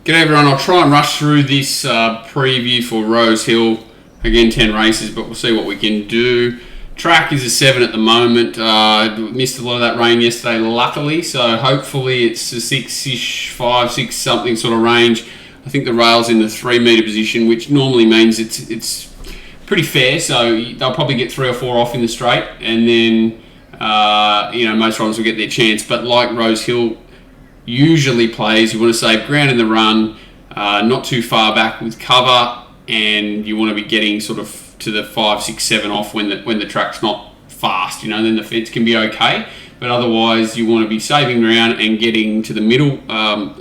G'day everyone, I'll try and rush through this preview for Rosehill. Again, 10 races, but we'll see what we can do. Track is a 7 at the moment. Missed a lot of that rain yesterday, luckily, so hopefully it's a 6-ish, 5, 6 something sort of range. I think the rail's in the 3 metre position, which normally means it's pretty fair, so they'll probably get 3 or 4 off in the straight, and then most runners will get their chance. But like Rosehill usually plays, you want to save ground in the run, not too far back with cover, and you want to be getting sort of to the 5, 6, 7 off when the track's not fast. Then the fence can be okay, but otherwise you want to be saving ground and getting to the middle,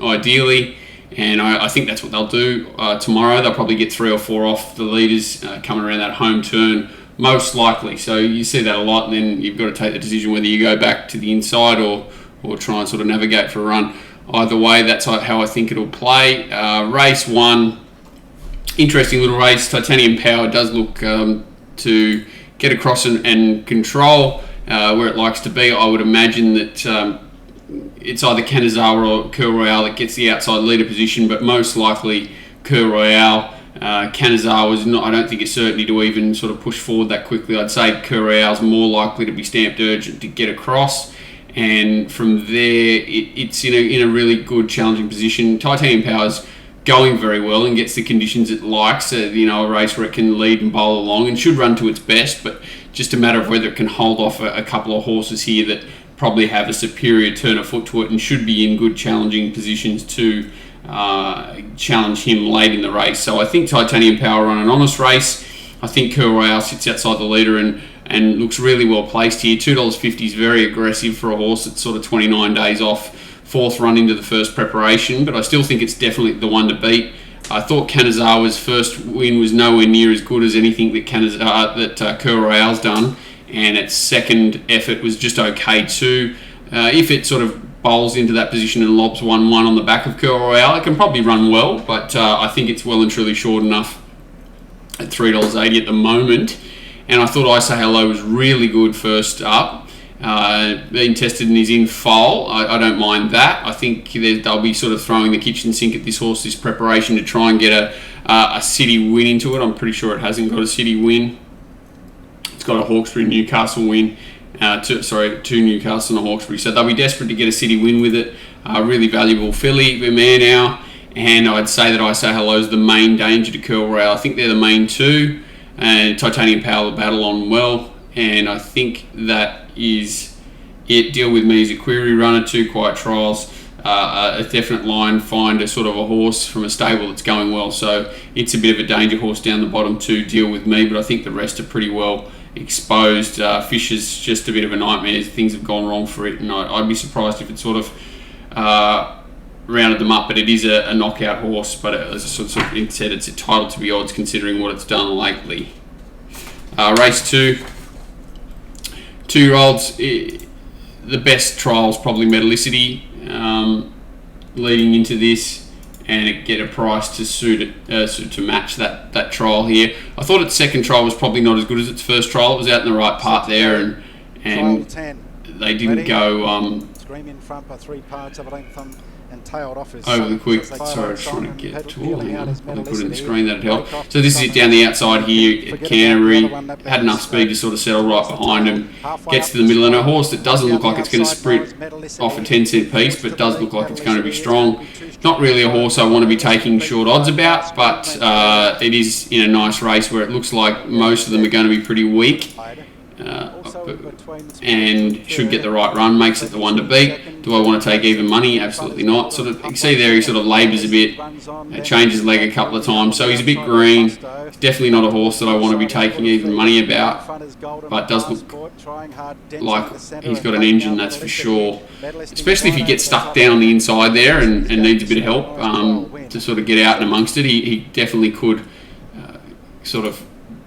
ideally. And I think that's what they'll do tomorrow. They'll probably get 3 or 4 off the leaders coming around that home turn, most likely. So you see that a lot, and then you've got to take the decision whether you go back to the inside or try and sort of navigate for a run. Either way, that's how I think it'll play. Race 1, interesting little race. Titanium Power does look to get across and control where it likes to be. I would imagine that it's either Kanazawa or Curl Royale that gets the outside leader position, but most likely Curl Royale. Kanazawa's not, I don't think it's certainty to even sort of push forward that quickly. I'd say Curl Royale's more likely to be stamped urgent to get across. And from there, it's in a really good, challenging position. Titanium Power's going very well and gets the conditions it likes. A race where it can lead and bowl along and should run to its best, but just a matter of whether it can hold off a couple of horses here that probably have a superior turn of foot to it and should be in good, challenging positions to challenge him late in the race. So I think Titanium Power run an honest race. I think Curl Royale sits outside the leader and looks really well placed here. $2.50 is very aggressive for a horse that's sort of 29 days off, 4th run into the first preparation, but I still think it's definitely the one to beat. I thought Kanazawa's first win was nowhere near as good as anything that Curl Royale's done, and its second effort was just okay too. If it sort of bowls into that position and lobs 1-1 on the back of Curl Royale, it can probably run well, but I think it's well and truly short enough at $3.80 at the moment. And I thought I Say Hello was really good first up. Being tested and is in foal. I don't mind that. I think they'll be sort of throwing the kitchen sink at this horse, this preparation, to try and get a city win into it. I'm pretty sure it hasn't got a city win. It's got a Hawkesbury-Newcastle win. Two Newcastle and a Hawkesbury. So they'll be desperate to get a city win with it. Really valuable filly, the mare now. And I'd say that I Say Hello is the main danger to Curl Royale. I think they're the main two. And Titanium Power will battle on well, and I think that is it. Deal With Me is a query runner, 2 quiet trials, a definite line find, a sort of a horse from a stable that's going well, so it's a bit of a danger horse down the bottom to Deal With Me, but I think the rest are pretty well exposed. Fisher's just a bit of a nightmare. Things have gone wrong for it, and I'd be surprised if it sort of rounded them up, but it is a knockout horse, but as I sort of said, it's entitled to be odds considering what it's done lately. Race 2, 2-year-olds, the best trial's probably Metallicity leading into this, and it get a price to suit it, to match that trial here. I thought its second trial was probably not as good as its first trial. It was out in the right part there, and they didn't go Scream in front by 3 parts of Anthem and tailed off his overly quick. Sorry, I was trying to get to all hang on. I'll put it in the screen, that'd help. So this is it down the outside here at Canterbury. Had enough speed to sort of settle right behind him. Gets to the middle, and a horse that doesn't look like it's going to sprint off a 10-cent piece, but does look like it's going to be strong. Not really a horse I want to be taking short odds about, but it is in a nice race where it looks like most of them are going to be pretty weak. And should get the right run, makes it the one to beat. Do I want to take even money? Absolutely not. Sort of, you can see there he sort of labours a bit, changes leg a couple of times, so he's a bit green. Definitely not a horse that I want to be taking even money about, but does look like he's got an engine, that's for sure. Especially if he gets stuck down on the inside there and needs a bit of help to sort of get out and amongst it. He definitely could sort of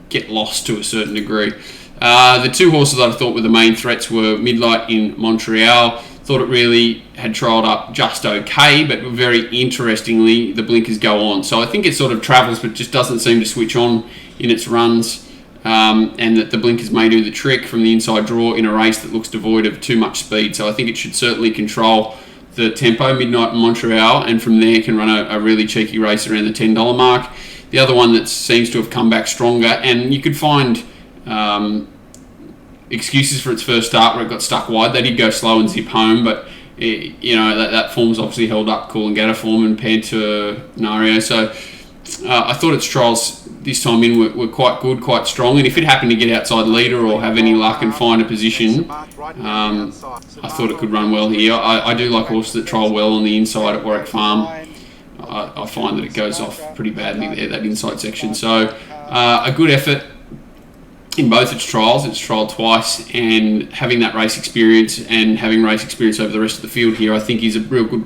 get lost to a certain degree. The 2 horses that I thought were the main threats were Midlight in Montreal. Thought it really had trialled up just okay, but very interestingly, the blinkers go on. So I think it sort of travels, but just doesn't seem to switch on in its runs, and that the blinkers may do the trick from the inside draw in a race that looks devoid of too much speed. So I think it should certainly control the tempo, Midnight in Montreal, and from there can run a really cheeky race around the $10 mark. The other one that seems to have come back stronger, and you could find excuses for its first start where it got stuck wide. They did go slow and zip home, but that form's obviously held up. Coolangatta form compared to Nario. So I thought its trials this time in were quite good, quite strong, and if it happened to get outside leader or have any luck and find a position, I thought it could run well here. I do like horses that trial well on the inside at Warwick Farm. I find that it goes off pretty badly there, that inside section. So a good effort in both its trials. It's trialled twice, and having that race experience and having race experience over the rest of the field here, I think is a really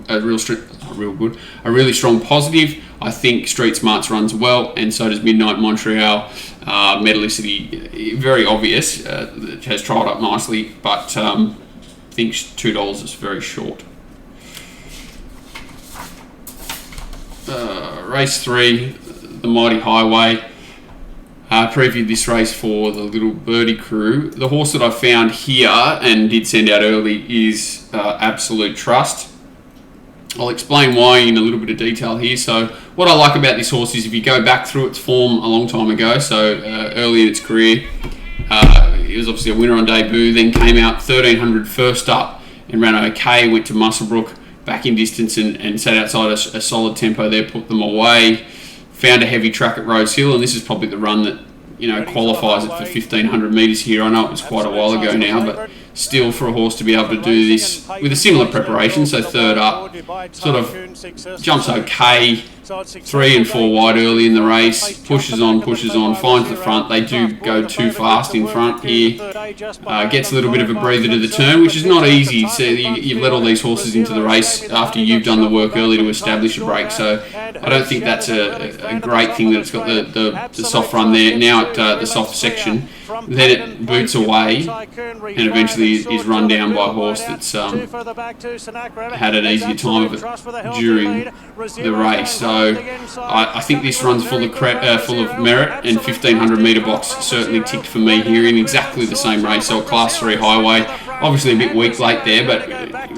strong positive. I think Street Smarts runs well, and so does Midnight Montreal. Metallicity, very obvious, has trialled up nicely, but I think $2 is very short. Race 3, the Mighty Highway. Previewed this race for the Little Birdie crew. The horse that I found here and did send out early is Absolute Trust. I'll explain why in a little bit of detail here. So what I like about this horse is if you go back through its form a long time ago, so early in its career, it was obviously a winner on debut, then came out 1300 first up and ran okay, went to Muswellbrook, back in distance and sat outside a solid tempo there, put them away. Found a heavy track at Rosehill, and this is probably the run that qualifies it for 1500 metres here. I know it was quite a while ago now, but still for a horse to be able to do this with a similar preparation, so third up, sort of jumps okay, 3 and 4 wide early in the race, pushes on, finds the front. They do go too fast in front here, gets a little bit of a breather to the turn, which is not easy. So you've let all these horses into the race after you've done the work early to establish a break, so I don't think that's a great thing that it's got the soft run there. Now at the soft section, then it boots away and eventually is run down by a horse that's had an easier time of it during the race. So I think this run's full of merit, and 1500 metre box certainly ticked for me here in exactly the same race. So a Class 3 highway, obviously a bit weak late there, but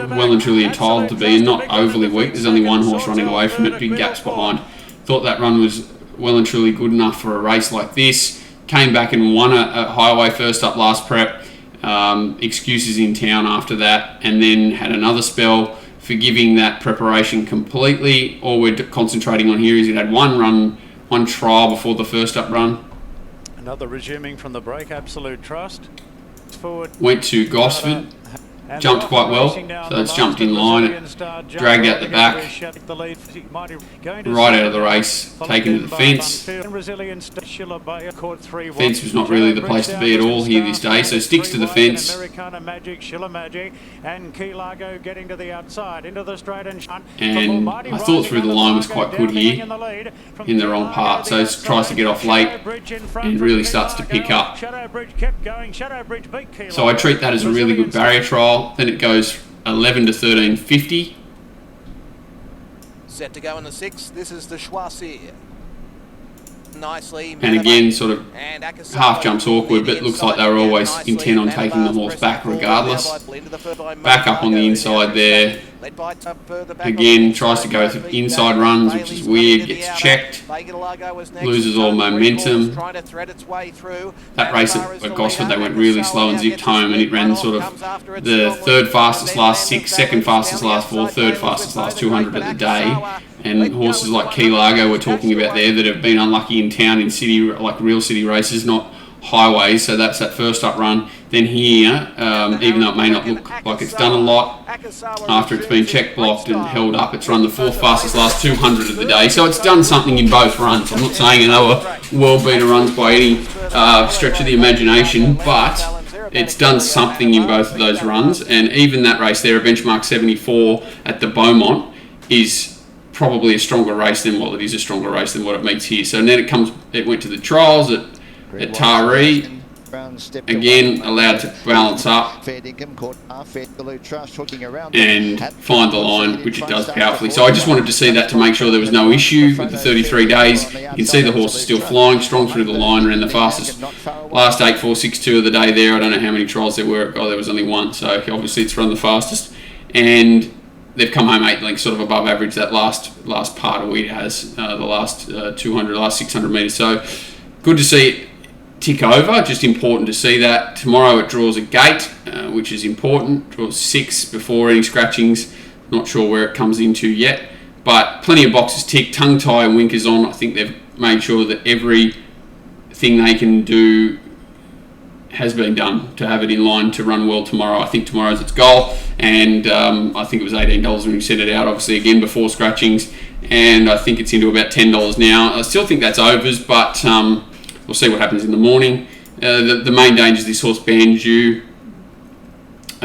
well and truly entitled to be, and not overly weak. There's only one horse running away from it, big gaps behind. Thought that run was well and truly good enough for a race like this. Came back and won a highway first up last prep. Excuses in town after that, and then had another spell forgiving that preparation completely. All we're concentrating on here is it had one trial before the first up run. Another resuming from the break, Absolute Trust. Forward. Went to Gosford, jumped quite well, so it's jumped in line, it dragged out the back, right out of the race, taken to the fence. Fence was not really the place to be at all here this day, so sticks to the fence. And I thought through the line was quite good here, in the wrong part, so tries to get off late and really starts to pick up. So I treat that as a really good barrier trial. Then it goes 11 to 13.50. Set to go in the 6th. This is the Choisir. Nicely. And again, sort of half jumps awkward, but it looks like they were always intent on taking the horse back regardless. Back up on the inside there. Again, tries to go through inside runs, which is weird, gets checked, loses all momentum. That race at Gosford, they went really slow and zipped home, and it ran sort of the third fastest last 6, second fastest last 4, third fastest last 200 at the day. And horses like Key Largo we're talking about there that have been unlucky in town in city, like real city races, not highways. So that's that first up run. Then here, even though it may not look like it's done a lot, after it's been check blocked and held up, it's run the 4th fastest last 200 of the day. So it's done something in both runs. I'm not saying another world beater runs by any stretch of the imagination, but it's done something in both of those runs. And even that race there, a benchmark 74 at the Beaumont, is probably a stronger race than what it meets here. So then it went to the trials at Taree. Again, allowed to balance up and find the line, which it does powerfully. So I just wanted to see that to make sure there was no issue with the 33 days. You can see the horse is still flying strong through the line, ran the fastest last 8.462 of the day there. I don't know how many trials there were. Oh, there was only one, so obviously it's run the fastest. And they've come home 8 lengths sort of above average that last part of it has, the last 200, last 600 metres. So good to see it tick over, just important to see that. Tomorrow it draws a gate, which is important, draws 6 before any scratchings. Not sure where it comes into yet, but plenty of boxes ticked, tongue tie and winkers on. I think they've made sure that everything they can do has been done to have it in line to run well tomorrow. I think tomorrow's its goal, and I think it was $18 when we sent it out, obviously again before scratchings, and I think it's into about $10 now. I still think that's overs, but we'll see what happens in the morning. The main danger is this horse Banju.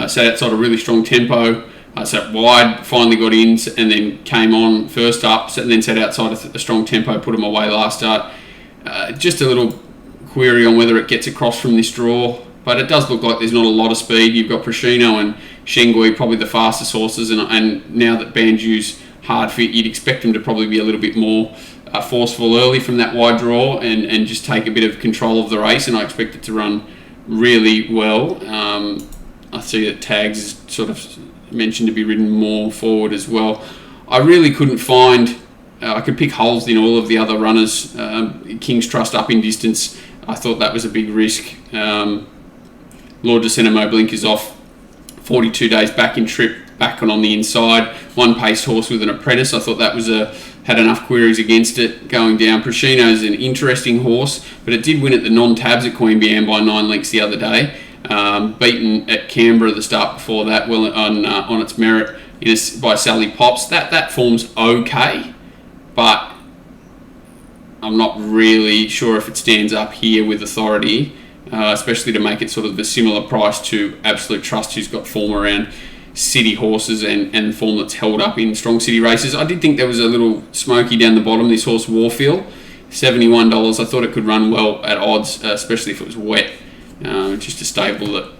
Sat outside a really strong tempo, sat wide, finally got in, and then came on first up, and then sat outside a strong tempo, put him away last start. Just a little query on whether it gets across from this draw, but it does look like there's not a lot of speed. You've got Prashino and Shengui, probably the fastest horses, and now that Banju's hard fit, you'd expect them to probably be a little bit more forceful early from that wide draw and just take a bit of control of the race, and I expect it to run really well. I see that Tags is sort of mentioned to be ridden more forward as well. I really couldn't find, I could pick holes in all of the other runners. King's Trust up in distance, I thought that was a big risk. Lord Decenimo blinkers off, 42 days back in trip, back on the inside. One paced horse with an apprentice, I thought that was had enough queries against it going down. Prashino's an interesting horse, but it did win at the non-tabs at Queanbeyan by 9 lengths the other day. Beaten at Canberra the start before that, well on its merit by Sally Pops. That form's okay, but I'm not really sure if it stands up here with authority, especially to make it sort of a similar price to Absolute Trust, who's got form around city horses and form that's held up in strong city races. I did think there was a little smoky down the bottom, this horse Warfield, $71. I thought it could run well at odds, especially if it was wet. Just a stable that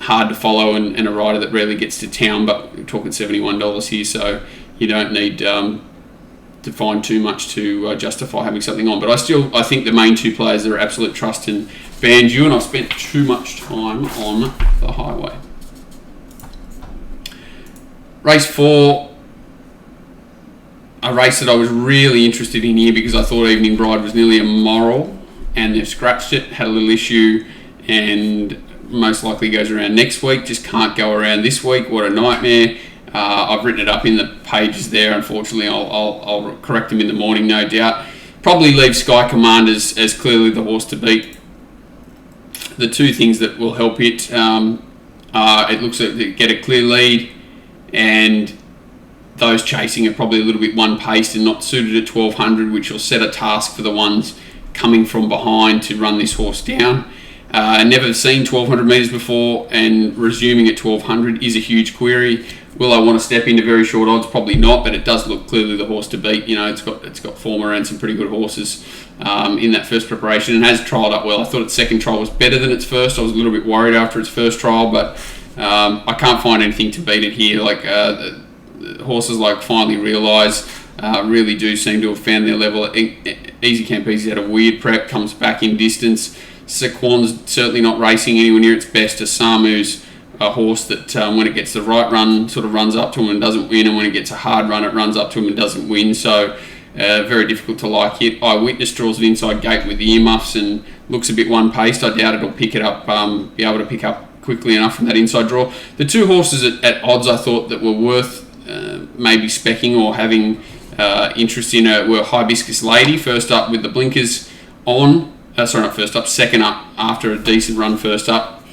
hard to follow and a rider that rarely gets to town, but we're talking $71 here, so you don't need to find too much to justify having something on. But I think the main two players are Absolute Trust and Banju, and I've spent too much time on the highway. Race 4, a race that I was really interested in here because I thought Evening Bride was nearly a moral, and they've scratched it, had a little issue, and most likely goes around next week. Just can't go around this week. What a nightmare. I've written it up in the pages there. Unfortunately, I'll correct them in the morning, no doubt. Probably leave Sky Command as clearly the horse to beat. The two things that will help it are it looks like they get a clear lead, and those chasing are probably a little bit one-paced and not suited at 1200, which will set a task for the ones coming from behind to run this horse down. Never seen 1200 metres before, and resuming at 1200 is a huge query. Will I want to step into very short odds? Probably not, but it does look clearly the horse to beat. You know, it's got form around some pretty good horses in that first preparation, and has trialled up well. I thought its second trial was better than its first. I was a little bit worried after its first trial, but I can't find anything to beat it here. Like the horses like Finally Realise really do seem to have found their level. Easy Camp Easy had a weird prep, comes back in distance. Sequan's certainly not racing anywhere near its best. Asamu's a horse that when it gets the right run sort of runs up to him and doesn't win, and when it gets a hard run it runs up to him and doesn't win, so very difficult to like it. Eyewitness draws an inside gate with the earmuffs and looks a bit one-paced. I doubt it'll pick it up, be able to pick up quickly enough from that inside draw. The two horses at odds I thought that were worth maybe specking or having interest in were Hibiscus Lady, first up with the blinkers on. Sorry, not first up, second up after a decent run first up.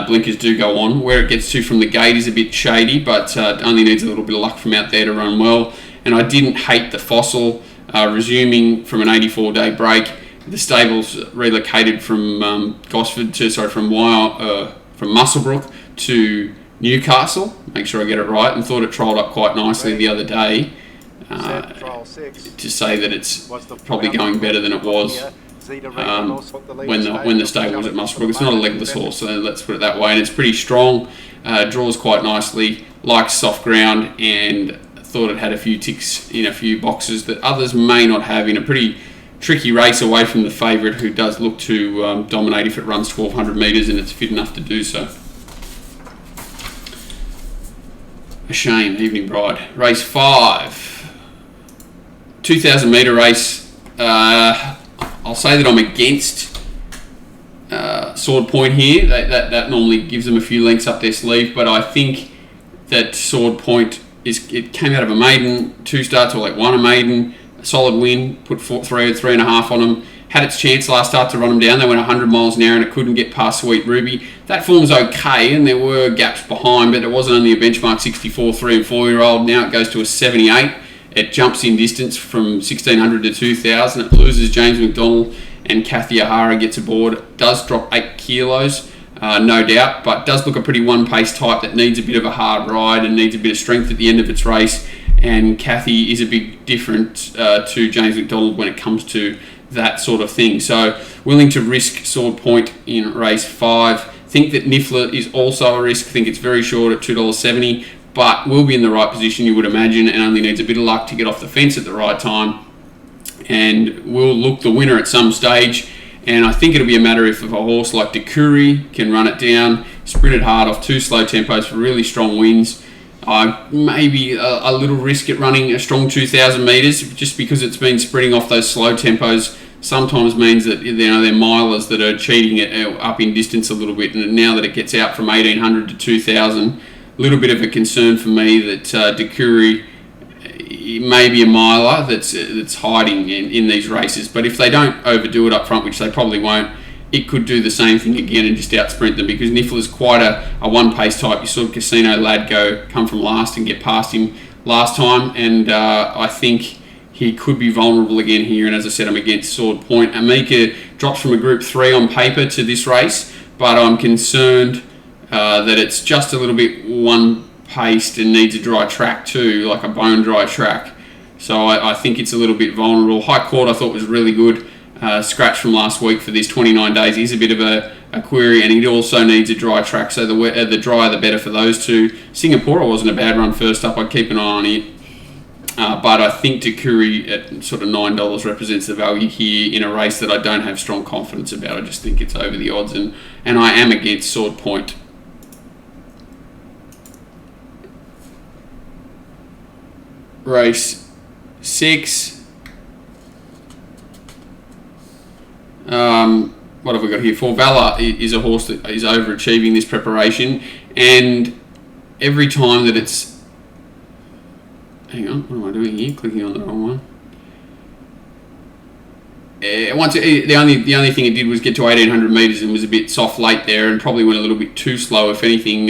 Blinkers do go on. Where it gets to from the gate is a bit shady, but only needs a little bit of luck from out there to run well. And I didn't hate the Fossil, resuming from an 84-day break. The stable's relocated from Gosford to, from Muswellbrook to Newcastle. Make sure I get it right, and thought it trialled up quite nicely the other day. To say that it's probably going better than it was when the stable was at Muswellbrook. It's not a legless horse, so let's put it that way, and it's pretty strong, draws quite nicely, likes soft ground, and thought it had a few ticks in a few boxes that others may not have in a pretty tricky race away from the favourite, who does look to dominate if it runs 1200 metres and it's fit enough to do so. A shame, Evening Bride. Race 5. 2,000 metre race. I'll say that I'm against Sword Point here. That normally gives them a few lengths up their sleeve, but I think that Sword Point it came out of a maiden, 2 starts, or like won a maiden, a solid win, put 3.5 on them. Had its chance last start to run them down. They went 100 miles an hour and it couldn't get past Sweet Ruby. That form's okay, and there were gaps behind, but it wasn't only a benchmark 64 3 and 4 year old. Now it goes to a 78. It jumps in distance from 1600 to 2000. It loses James McDonald, and Kathy O'Hara gets aboard. It does drop 8 kilos, no doubt, but does look a pretty one-pace type that needs a bit of a hard ride and needs a bit of strength at the end of its race. And Kathy is a bit different to James McDonald when it comes to that sort of thing. So willing to risk Sword Point in race 5. Think that Niffler is also a risk. Think it's very short at $2.70, but will be in the right position, you would imagine, and only needs a bit of luck to get off the fence at the right time, and will look the winner at some stage. And I think it'll be a matter if a horse like Decuri can run it down, sprint it hard off 2 slow tempos for really strong wins. Maybe a little risk at running a strong 2,000 metres, just because it's been sprinting off those slow tempos sometimes means that they're milers that are cheating it up in distance a little bit. And now that it gets out from 1,800 to 2,000, a little bit of a concern for me that Decuri may be a miler that's hiding in these races. But if they don't overdo it up front, which they probably won't, it could do the same thing again and just out-sprint them, because Niffler's quite a one-pace type. You saw Casino Lad come from last and get past him last time, and I think he could be vulnerable again here. And as I said, I'm against Sword Point. Amika drops from a Group 3 on paper to this race, but I'm concerned that it's just a little bit one-paced and needs a dry track too, like a bone-dry track. So I think it's a little bit vulnerable. High Court I thought was really good. Scratch from last week for these 29 days is a bit of a query, and it also needs a dry track, so the drier the better for those two. Singapore wasn't a bad run first up. I'd keep an eye on it. But I think Decuri at sort of $9 represents the value here in a race that I don't have strong confidence about. I just think it's over the odds, and I am against Sword Point. Race 6. What have we got here? For Valor is a horse that is overachieving this preparation, and every time that it's... Hang on, what am I doing here? Clicking on the wrong one. The only thing it did was get to 1,800 metres and was a bit soft late there, and probably went a little bit too slow, if anything,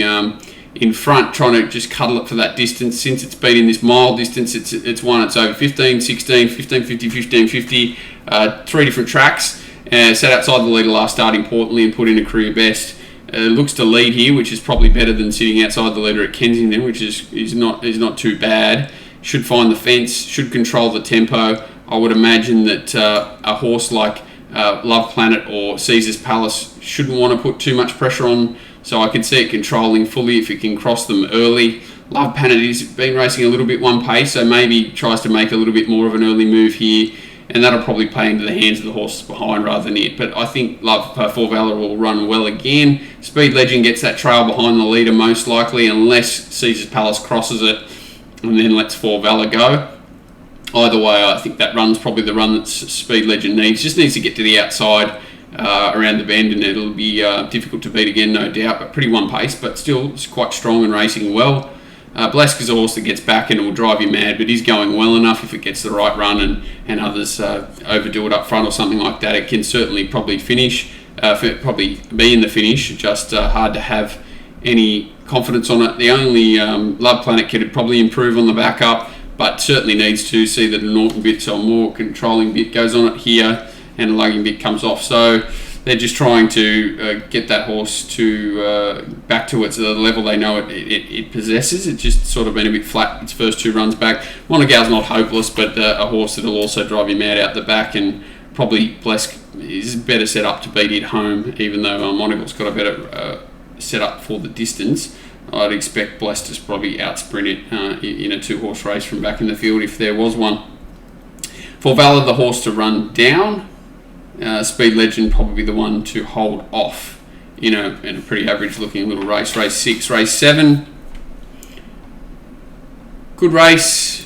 in front, trying to just cuddle it for that distance. Since it's been in this mile distance, it's won. It's over 15, 16, 1550, 1550, 3 different tracks. Sat outside the leader last start importantly and put in a career best. Looks to lead here, which is probably better than sitting outside the leader at Kensington, which is not too bad. Should find the fence, should control the tempo. I would imagine that a horse like Love Planet or Caesar's Palace shouldn't want to put too much pressure on, so I can see it controlling fully if it can cross them early. Love Planet has been racing a little bit one pace, so maybe tries to make a little bit more of an early move here, and that'll probably play into the hands of the horses behind rather than it. But I think Love for Valor will run well again. Speed Legend gets that trail behind the leader most likely, unless Caesar's Palace crosses it and then lets For Valor go. Either way, I think that run's probably the run that Speed Legend needs. Just needs to get to the outside around the bend, and it'll be difficult to beat again, no doubt, but pretty one pace, but still it's quite strong and racing well. Bleska's a horse that gets back and it will drive you mad, but he's going well enough if it gets the right run and others overdo it up front or something like that. It can certainly probably finish, probably be in the finish, just hard to have any confidence on it. The only Love Planet could probably improve on the back up, but certainly needs to see that a Norton bit, so a more controlling bit goes on it here and a lugging bit comes off. So they're just trying to get that horse to back to its the level they know it possesses. It's just sort of been a bit flat its first 2 runs back. Monegal's not hopeless, but a horse that'll also drive him mad out the back, and probably Blesk is better set up to beat it home, even though Monegal's got a better set up for the distance. I'd expect Blesk to probably outsprint it in a 2-horse race from back in the field if there was one. For Valor, the horse to run down. Speed Legend probably the one to hold off in a pretty average looking little race. Race 6. Race 7. Good race.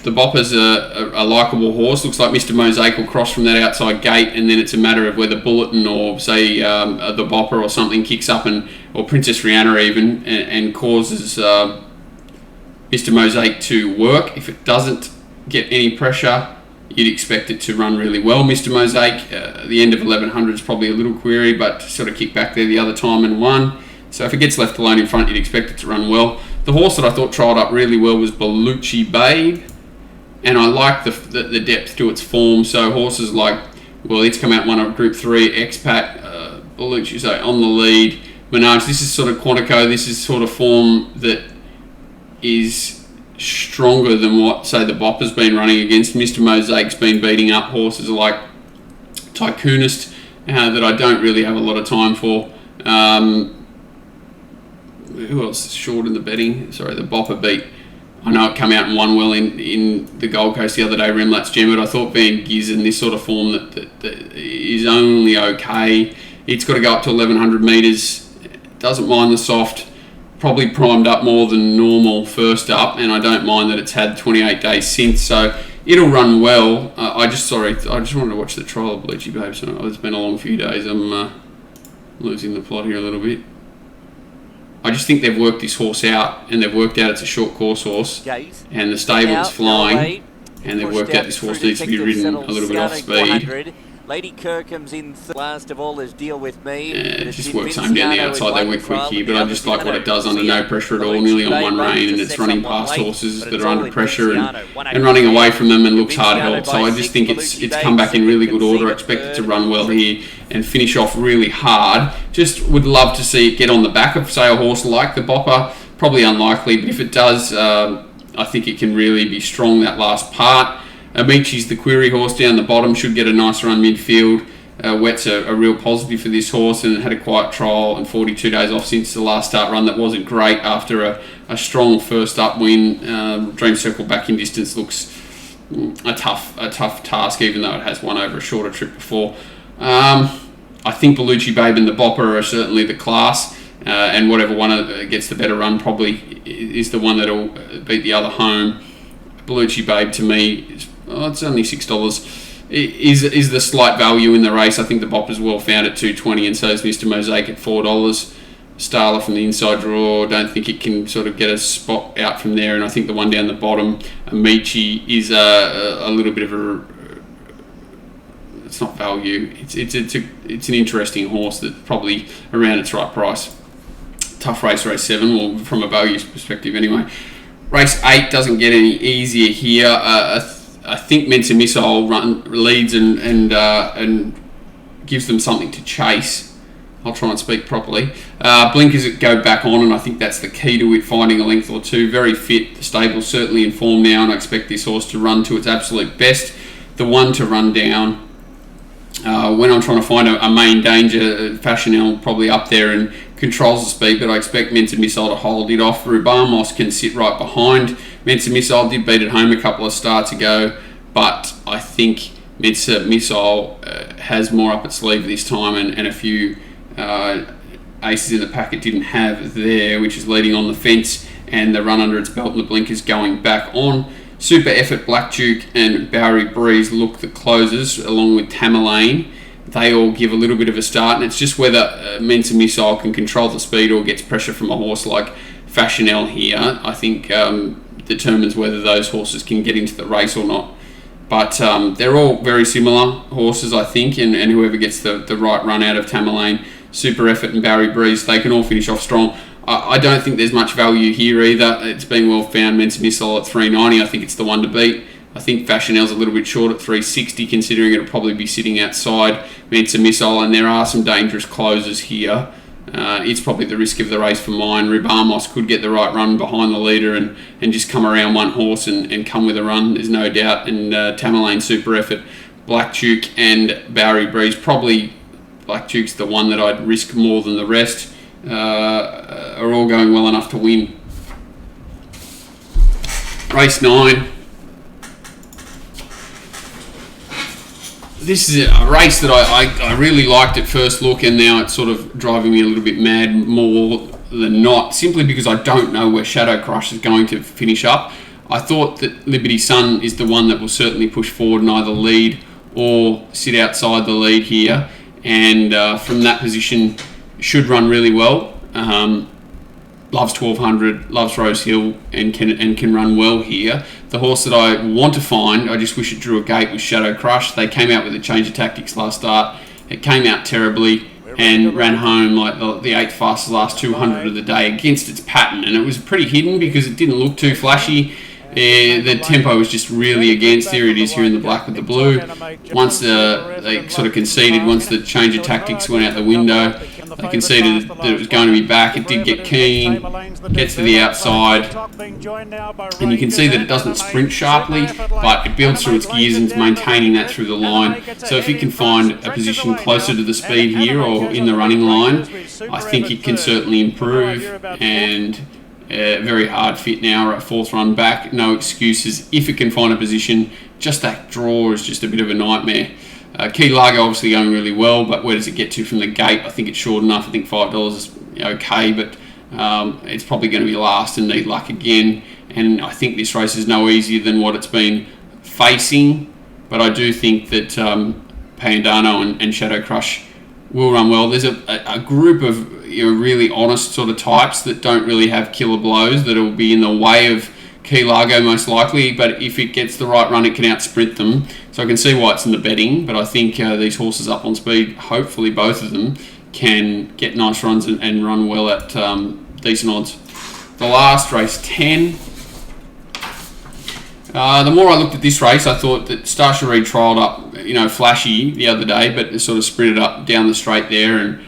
The Bopper's a likeable horse. Looks like Mr. Mosaic will cross from that outside gate, and then it's a matter of whether Bulletin or, say, the Bopper or something kicks up, or Princess Rihanna even, and causes Mr. Mosaic to work. If it doesn't get any pressure, you'd expect it to run really well. Mr. Mosaic, the end of 1100 is probably a little query, but sort of kicked back there the other time and won. So if it gets left alone in front, you'd expect it to run well. The horse that I thought trialled up really well was Bellucci Babe, and I like the depth to its form. So horses like, well, it's come out one of Group 3, Expat, Bellucci, so on the lead. Menage, this is sort of Quantico, this is sort of form that is stronger than what, say, the Bopper's been running against. Mr. Mosaic's been beating up horses like Tycoonist, that I don't really have a lot of time for. Who else is short in the betting? Sorry, the Bopper beat. I know it came out and won well in the Gold Coast the other day, Remlat's Gem, but I thought Van Giz in this sort of form that is only okay. It's got to go up to 1100 metres. Doesn't mind the soft. Probably primed up more than normal first up, and I don't mind that it's had 28 days since, so it'll run well. I just wanted to watch the trial of Bellucci Babe, so it's been a long few days. I'm losing the plot here a little bit. I just think they've worked this horse out, and they've worked out it's a short course horse, and the stable's flying, and they've worked out this horse needs to be ridden a little bit off speed. Lady Kirkham's in last of all is Deal With Me. It just works home down the outside. They went quick here, but I just like what it does under no pressure at all, nearly on one rein, and it's running past horses that are under pressure and running away from them and looks hard held. So I just think it's come back in really good order. I expect it to run well here and finish off really hard. Just would love to see it get on the back of, say, a horse like the Bopper. Probably unlikely, but if it does, I think it can really be strong that last part. Amici's the query horse down the bottom, should get a nice run midfield. Wet's a real positive for this horse, and it had a quiet trial and 42 days off since the last start run that wasn't great after a strong first up win. Dream Circle back in distance looks a tough task, even though it has won over a shorter trip before. I think Bellucci Babe and the Bopper are certainly the class, and whatever one gets the better run probably is the one that'll beat the other home. Bellucci Babe to me it's only $6. Is the slight value in the race. I think the Bopper's well found at $2.20, and so is Mr. Mosaic at $4. Starler from the inside draw, don't think it can sort of get a spot out from there, and I think the one down the bottom, Amici, is a little bit of it's not value. It's an interesting horse that's probably around its right price. Tough race 7, well, from a value perspective anyway. Race 8 doesn't get any easier here. I think Mensa Missile leads and gives them something to chase. I'll try and speak properly. Blinkers go back on, and I think that's the key to it, finding a length or two. Very fit. The stable's certainly in form now, and I expect this horse to run to its absolute best. The one to run down when I'm trying to find a main danger, Fashionel probably up there and controls the speed, but I expect Mensa Missile to hold it off. Rubamos can sit right behind. Mensa Missile did beat it home a couple of starts ago, but I think Mensa Missile has more up its sleeve this time, and a few aces in the pack it didn't have there, which is leading on the fence, and the run under its belt and the blinkers going back on. Super Effort, Black Duke and Bowery Breeze look the closers, along with Tamerlane. They all give a little bit of a start, and it's just whether Mensa Missile can control the speed or gets pressure from a horse like Fashionel here, I think determines whether those horses can get into the race or not. But they're all very similar horses, I think, and whoever gets the right run out of Tamerlane, Super Effort and Bowery Breeze, they can all finish off strong. I don't think there's much value here either. It's been well found. Mensa Missile at $3.90. I think it's the one to beat. I think Fashionel's a little bit short at $3.60, considering it'll probably be sitting outside Mensa Missile, and there are some dangerous closers here. It's probably the risk of the race for mine. Rubamos could get the right run behind the leader and just come around one horse and come with a run, there's no doubt. And Tamerlane, Super Effort, Black Duke and Bowery Breeze. Probably Black Duke's the one that I'd risk more than the rest. Are all going well enough to win. Race 9. This is a race that I really liked at first look, and now it's sort of driving me a little bit mad more than not, simply because I don't know where Shadow Crush is going to finish up. I thought that Liberty Sun is the one that will certainly push forward and either lead or sit outside the lead here, and from that position should run really well. Loves 1200, loves Rosehill, and can run well here. The horse that I want to find, I just wish it drew a gate, was Shadow Crush. They came out with a change of tactics last start. It came out terribly and ran home like the 8th fastest last 200 of the day against its pattern, and it was pretty hidden because it didn't look too flashy. The tempo was just really against. There it is here in the black with the blue. Once they sort of conceded, once the change of tactics went out the window, they conceded that it was going to be back. It did get keen, gets to the outside, and you can see that it doesn't sprint sharply, but it builds through its gears and is maintaining that through the line. So if it can find a position closer to the speed here or in the running line, I think it can certainly improve, and very hard fit now, at 4th run back, no excuses. If it can find a position, just that draw is just a bit of a nightmare. Key Largo obviously going really well, but where does it get to from the gate? I think it's short enough. I think $5 is okay, but it's probably going to be last and need luck again. And I think this race is no easier than what it's been facing, but I do think that Pandano and Shadow Crush will run well. There's a group of really honest sort of types that don't really have killer blows that will be in the way of Key Largo most likely, but if it gets the right run, it can out-sprint them. So I can see why it's in the betting, but I think these horses up on speed, hopefully both of them, can get nice runs and run well at decent odds. The last race, 10. The more I looked at this race, I thought that Star Cherie trialled up, flashy the other day, but it sort of sprinted up down the straight there, and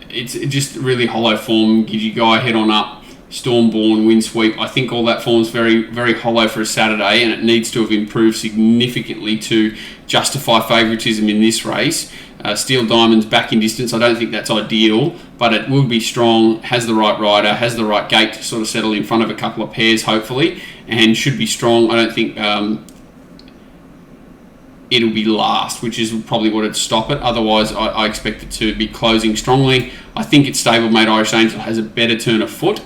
it's just really hollow form. Gidgy Guy head on up, Stormborn, Windsweep. I think all that form's very, very hollow for a Saturday, and it needs to have improved significantly to justify favouritism in this race. Steel Diamond's back in distance. I don't think that's ideal, but it will be strong, has the right rider, has the right gate to sort of settle in front of a couple of pairs, hopefully, and should be strong. I don't think it'll be last, which is probably what would stop it. Otherwise, I expect it to be closing strongly. I think its stablemate Irish Angel has a better turn of foot.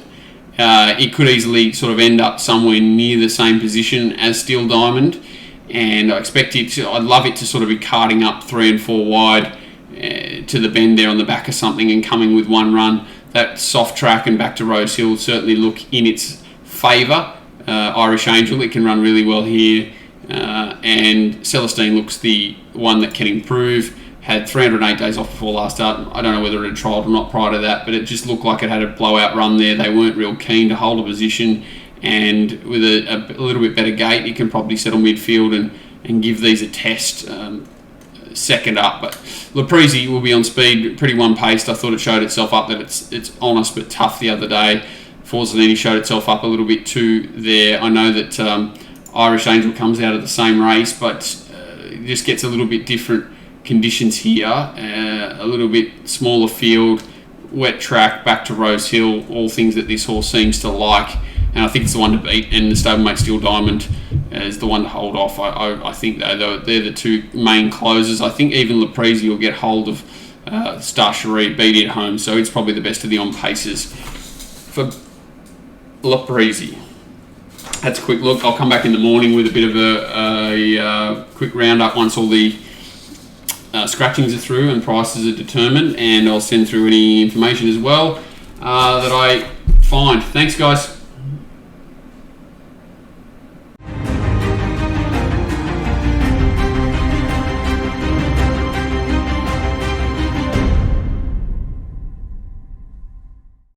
It could easily sort of end up somewhere near the same position as Steel Diamond, and I expect it to, I'd love it to sort of be carting up 3 and 4 wide to the bend there on the back of something and coming with one run. That soft track and back to Rosehill certainly look in its favour. Irish Angel, it can run really well here, and Celestine looks the one that can improve. Had 308 days off before last start. I don't know whether it had trialled or not prior to that, but it just looked like it had a blowout run there. They weren't real keen to hold a position, and with a little bit better gate, it can probably settle midfield and give these a test second up. But Leprezi will be on speed, pretty one-paced. I thought it showed itself up that it's honest but tough the other day. Forzagnini showed itself up a little bit too there. I know that Irish Angel comes out of the same race, but it just gets a little bit different conditions here, a little bit smaller field, wet track, back to Rosehill, all things that this horse seems to like, and I think it's the one to beat, and the stablemate Steel Diamond is the one to hold off. I think they're the two main closers. I think even Leprezi will get hold of Star Cherie, beat it home, so it's probably the best of the on-paces for Leprezi. That's a quick look. I'll come back in the morning with a bit of a quick roundup once all the scratchings are through and prices are determined, and I'll send through any information as well that I find. Thanks, guys.